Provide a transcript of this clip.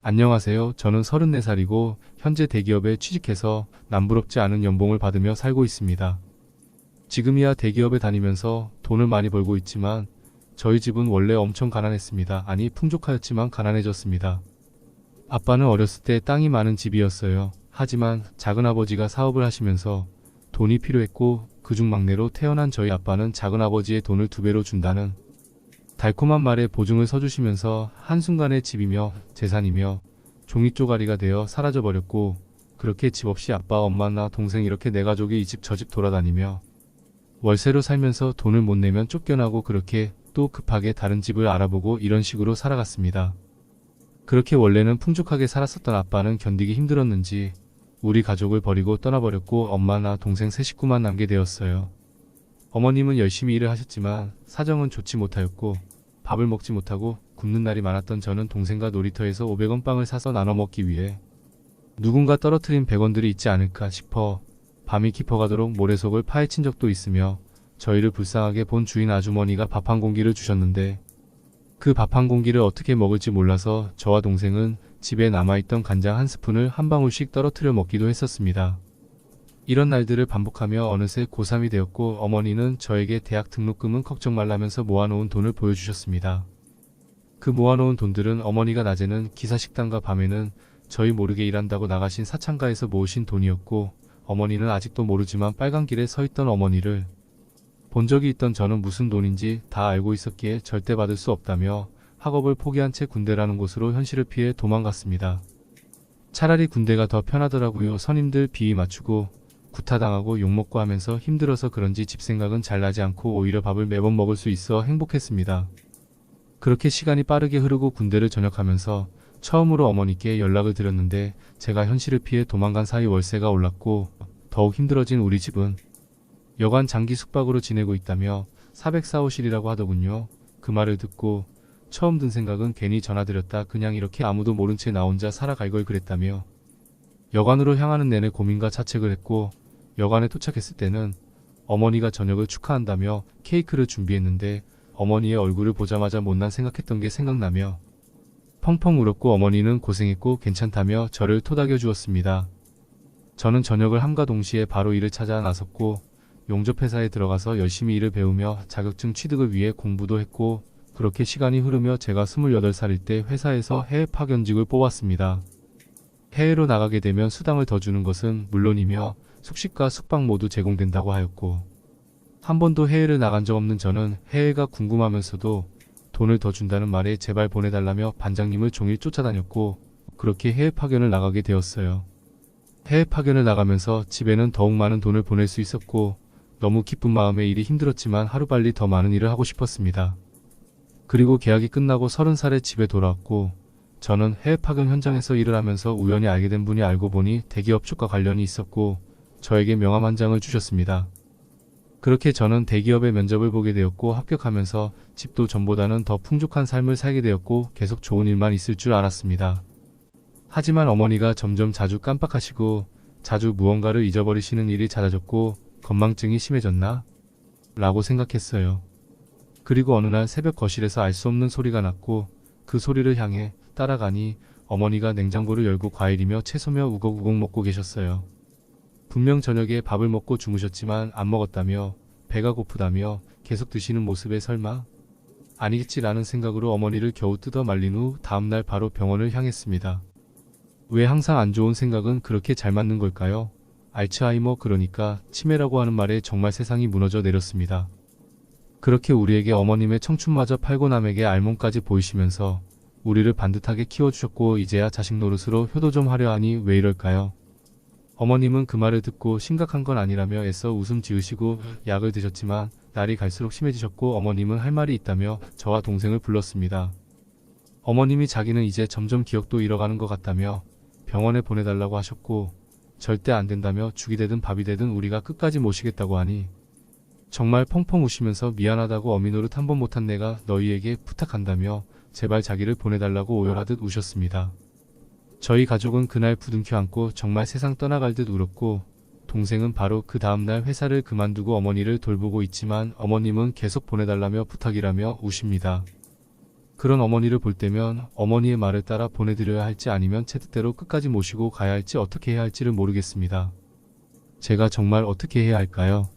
안녕하세요. 저는 34살이고 현재 대기업에 취직해서 남부럽지 않은 연봉을 받으며 살고 있습니다. 지금이야 대기업에 다니면서 돈을 많이 벌고 있지만 저희 집은 원래 엄청 가난했습니다. 아니 풍족하였지만 가난해졌습니다. 아빠는 어렸을 때 땅이 많은 집이었어요. 하지만 작은아버지가 사업을 하시면서 돈이 필요했고 그중 막내로 태어난 저희 아빠는 작은아버지의 돈을 2배로 준다는 달콤한 말에 보증을 서주시면서 한순간에 집이며 재산이며 종이 쪼가리가 되어 사라져버렸고, 그렇게 집 없이 아빠, 엄마, 나, 동생 이렇게 네 가족이 이 집 저 집 돌아다니며 월세로 살면서 돈을 못 내면 쫓겨나고, 그렇게 또 급하게 다른 집을 알아보고 이런 식으로 살아갔습니다. 그렇게 원래는 풍족하게 살았었던 아빠는 견디기 힘들었는지 우리 가족을 버리고 떠나버렸고, 엄마, 나, 동생 세 식구만 남게 되었어요. 어머님은 열심히 일을 하셨지만 사정은 좋지 못하였고 밥을 먹지 못하고 굶는 날이 많았던 저는 동생과 놀이터에서 500원 빵을 사서 나눠 먹기 위해 누군가 떨어뜨린 100원들이 있지 않을까 싶어 밤이 깊어가도록 모래속을 파헤친 적도 있으며, 저희를 불쌍하게 본 주인 아주머니가 밥 한 공기를 주셨는데 그 밥 한 공기를 어떻게 먹을지 몰라서 저와 동생은 집에 남아있던 간장 한 스푼을 한 방울씩 떨어뜨려 먹기도 했었습니다. 이런 날들을 반복하며 어느새 고3이 되었고, 어머니는 저에게 대학 등록금은 걱정 말라면서 모아놓은 돈을 보여주셨습니다. 그 모아놓은 돈들은 어머니가 낮에는 기사식당과 밤에는 저희 모르게 일한다고 나가신 사창가에서 모으신 돈이었고, 어머니는 아직도 모르지만 빨간 길에 서있던 어머니를 본 적이 있던 저는 무슨 돈인지 다 알고 있었기에 절대 받을 수 없다며 학업을 포기한 채 군대라는 곳으로 현실을 피해 도망갔습니다. 차라리 군대가 더 편하더라고요. 선임들 비위 맞추고 구타당하고 욕먹고 하면서 힘들어서 그런지 집 생각은 잘 나지 않고 오히려 밥을 매번 먹을 수 있어 행복했습니다. 그렇게 시간이 빠르게 흐르고 군대를 전역하면서 처음으로 어머니께 연락을 드렸는데, 제가 현실을 피해 도망간 사이 월세가 올랐고 더욱 힘들어진 우리 집은 여간 장기 숙박으로 지내고 있다며 404호실이라고 하더군요. 그 말을 듣고 처음 든 생각은 괜히 전화드렸다 그냥 이렇게 아무도 모른 채 나 혼자 살아갈 걸 그랬다며 여관으로 향하는 내내 고민과 자책을 했고, 여관에 도착했을 때는 어머니가 저녁을 축하한다며 케이크를 준비했는데 어머니의 얼굴을 보자마자 못난 생각했던 게 생각나며 펑펑 울었고, 어머니는 고생했고 괜찮다며 저를 토닥여 주었습니다. 저는 저녁을 함과 동시에 바로 일을 찾아 나섰고 용접회사에 들어가서 열심히 일을 배우며 자격증 취득을 위해 공부도 했고, 그렇게 시간이 흐르며 제가 28살일 때 회사에서 해외 파견직을 뽑았습니다. 해외로 나가게 되면 수당을 더 주는 것은 물론이며 숙식과 숙박 모두 제공된다고 하였고, 한 번도 해외를 나간 적 없는 저는 해외가 궁금하면서도 돈을 더 준다는 말에 제발 보내달라며 반장님을 종일 쫓아다녔고, 그렇게 해외 파견을 나가게 되었어요. 해외 파견을 나가면서 집에는 더욱 많은 돈을 보낼 수 있었고 너무 기쁜 마음에 일이 힘들었지만 하루빨리 더 많은 일을 하고 싶었습니다. 그리고 계약이 끝나고 30살에 집에 돌아왔고, 저는 해외 파견 현장에서 일을 하면서 우연히 알게 된 분이 알고 보니 대기업 쪽과 관련이 있었고 저에게 명함 한 장을 주셨습니다. 그렇게 저는 대기업의 면접을 보게 되었고 합격하면서 집도 전보다는 더 풍족한 삶을 살게 되었고 계속 좋은 일만 있을 줄 알았습니다. 하지만 어머니가 점점 자주 깜빡하시고 자주 무언가를 잊어버리시는 일이 잦아졌고 건망증이 심해졌나? 라고 생각했어요. 그리고 어느 날 새벽 거실에서 알 수 없는 소리가 났고 그 소리를 향해 따라가니 어머니가 냉장고를 열고 과일이며 채소며 우걱우걱 먹고 계셨어요. 분명 저녁에 밥을 먹고 주무셨지만 안 먹었다며 배가 고프다며 계속 드시는 모습에 설마 아니겠지라는 생각으로 어머니를 겨우 뜯어 말린 후 다음날 바로 병원을 향했습니다. 왜 항상 안 좋은 생각은 그렇게 잘 맞는 걸까요? 알츠하이머, 그러니까 치매라고 하는 말에 정말 세상이 무너져 내렸습니다. 그렇게 우리에게 어머님의 청춘마저 팔고 남에게 알몸까지 보이시면서 우리를 반듯하게 키워주셨고 이제야 자식 노릇으로 효도 좀 하려 하니 왜 이럴까요? 어머님은 그 말을 듣고 심각한 건 아니라며 애써 웃음 지으시고 약을 드셨지만 날이 갈수록 심해지셨고, 어머님은 할 말이 있다며 저와 동생을 불렀습니다. 어머님이 자기는 이제 점점 기억도 잃어가는 것 같다며 병원에 보내달라고 하셨고, 절대 안 된다며 죽이 되든 밥이 되든 우리가 끝까지 모시겠다고 하니 정말 펑펑 우시면서 미안하다고 어미 노릇 한 번 못한 내가 너희에게 부탁한다며 제발 자기를 보내달라고 오열하듯 우셨습니다. 저희 가족은 그날 부둥켜 안고 정말 세상 떠나갈 듯 울었고, 동생은 바로 그 다음날 회사를 그만두고 어머니를 돌보고 있지만 어머님은 계속 보내달라며 부탁이라며 우십니다. 그런 어머니를 볼 때면 어머니의 말을 따라 보내드려야 할지 아니면 제 뜻대로 끝까지 모시고 가야 할지 어떻게 해야 할지를 모르겠습니다. 제가 정말 어떻게 해야 할까요?